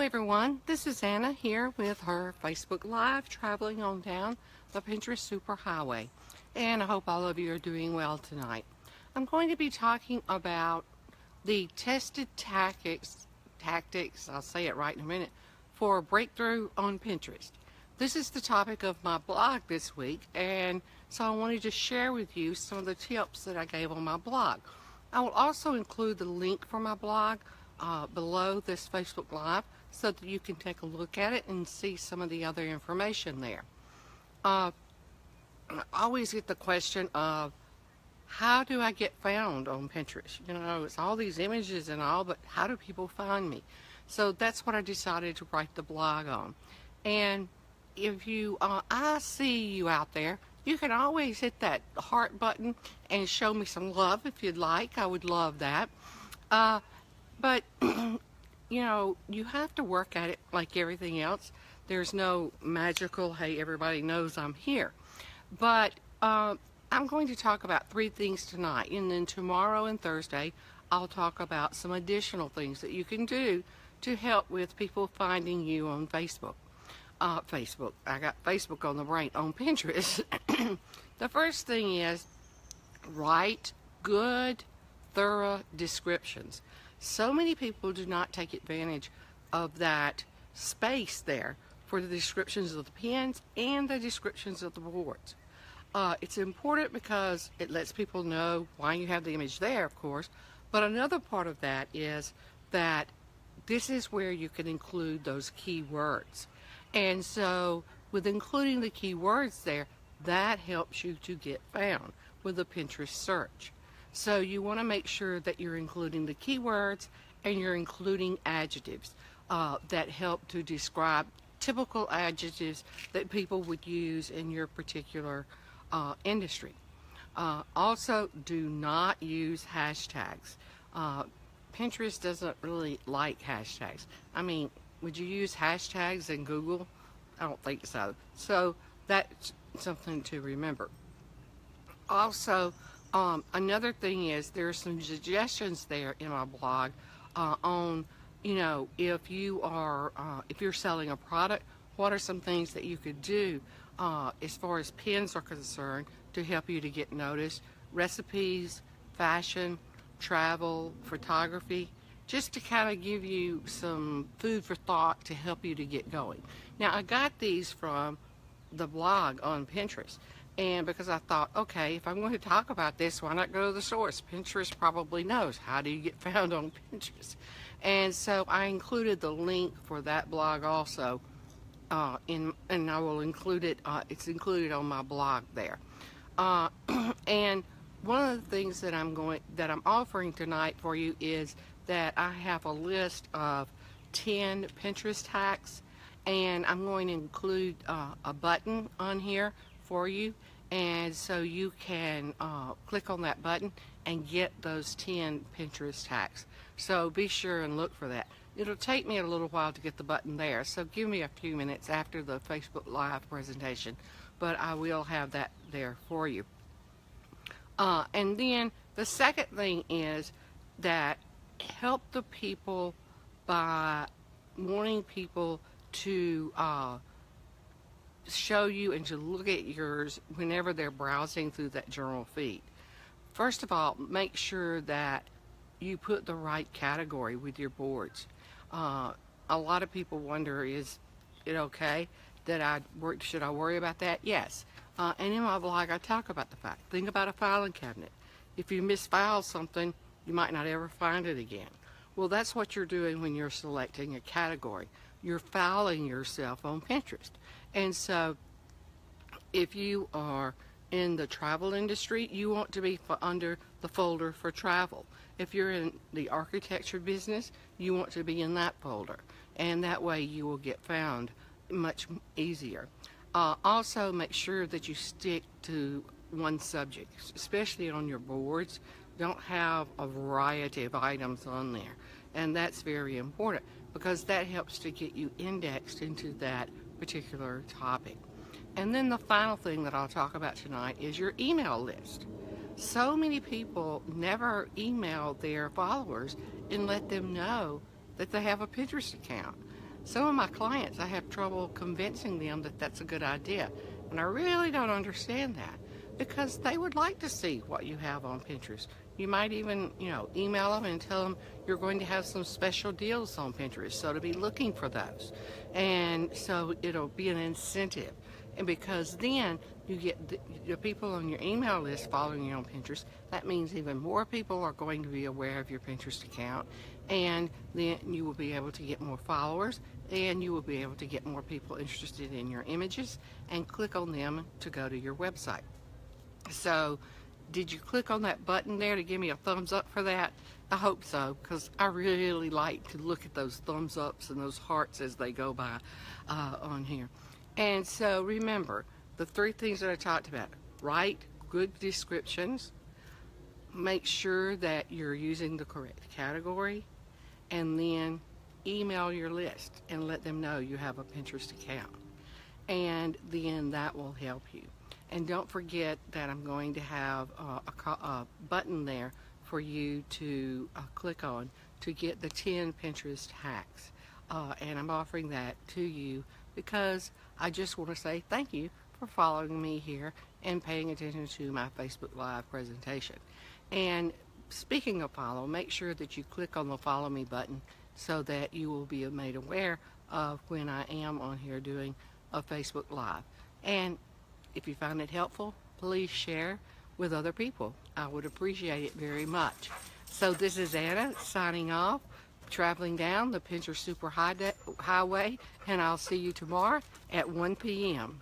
everyone, this is Anna here with her Facebook Live traveling on down the Pinterest Superhighway, and I hope all of you are doing well tonight. I'm going to be talking about the tested tactics, I'll say it right in a minute, for breakthrough on Pinterest. This is the topic of my blog this week, and so I wanted to share with you some of the tips that I gave on my blog. I will also include the link for my blog below this Facebook Live so that you can take a look at it and see some of the other information there. I always get the question of, how do I get found on Pinterest? You know, it's all these images and all, but how do people find me? So that's what I decided to write the blog on. And if you, I see you out there, you can always hit that heart button and show me some love if you'd like. I would love that. But, you know, you have to work at it like everything else. There's no magical, hey, everybody knows I'm here. But I'm going to talk about 3 things tonight. And then tomorrow and Thursday, I'll talk about some additional things that you can do to help with people finding you on Facebook. I got Facebook on the brain, on Pinterest. The first thing is write good, thorough descriptions. So many people do not take advantage of that space there for the descriptions of the pins and the descriptions of the boards. It's important because it lets people know why you have the image there, of course, but another part of that is that this is where you can include those keywords. And so with including the keywords there, that helps you to get found with a Pinterest search. So you want to make sure that you're including the keywords and you're including adjectives that help to describe typical adjectives that people would use in your particular industry. Also, do not use hashtags. Pinterest doesn't really like hashtags. I mean, would you use hashtags in Google? I don't think so. So that's something to remember. Also, another thing is there's some suggestions there in my blog on, you know, if you're selling a product, what are some things that you could do as far as pins are concerned to help you to get noticed. Recipes, fashion, travel, photography, just to kind of give you some food for thought to help you to get going. Now, I got these from the blog on Pinterest. And because I thought, okay, if I'm going to talk about this, why not go to the source? Pinterest probably knows. How do you get found on Pinterest? And so I included the link for that blog also, and I will include it. It's included on my blog there. And one of the things that I'm offering tonight for you is that I have a list of 10 Pinterest hacks, and I'm going to include a button on here for you, and so you can click on that button and get those 10 Pinterest hacks. So be sure and look for that. It'll take me a little while to get the button there, so give me a few minutes after the Facebook Live presentation, but I will have that there for you. And then the second thing is that help the people by wanting people to show you and to look at yours whenever they're browsing through that journal feed. First of all, make sure that you put the right category with your boards. A lot of people wonder, is it okay that should I worry about that? Yes. And in my blog, I talk about the fact. Think about a filing cabinet. If you misfile something, you might not ever find it again. Well, that's what you're doing when you're selecting a category. You're filing yourself on Pinterest. And so if you are in the travel industry, you want to be under the folder for travel. If you're in the architecture business, you want to be in that folder. And that way you will get found much easier. Also, make sure that you stick to one subject, especially on your boards. Don't have a variety of items on there. And that's very important because that helps to get you indexed into that particular topic. And then the final thing that I'll talk about tonight is your email list. So many people never email their followers and let them know that they have a Pinterest account. Some of my clients, I have trouble convincing them that that's a good idea. And I really don't understand that because they would like to see what you have on Pinterest. You might even, email them and tell them you're going to have some special deals on Pinterest, so to be looking for those. And so it'll be an incentive. And because then you get the people on your email list following you on Pinterest, that means even more people are going to be aware of your Pinterest account, and then you will be able to get more followers, and you will be able to get more people interested in your images and click on them to go to your website. So, did you click on that button there to give me a thumbs up for that? I hope so, because I really like to look at those thumbs ups and those hearts as they go by on here. And so remember, the 3 things that I talked about: write good descriptions, make sure that you're using the correct category, and then email your list and let them know you have a Pinterest account. And then that will help you. And don't forget that I'm going to have a button there for you to click on to get the 10 Pinterest hacks. And I'm offering that to you because I just want to say thank you for following me here and paying attention to my Facebook Live presentation. And speaking of follow, make sure that you click on the follow me button so that you will be made aware of when I am on here doing a Facebook Live. And if you find it helpful, please share with other people. I would appreciate it very much. So this is Anna signing off, traveling down the Pinterest Super Highway, and I'll see you tomorrow at 1 p.m.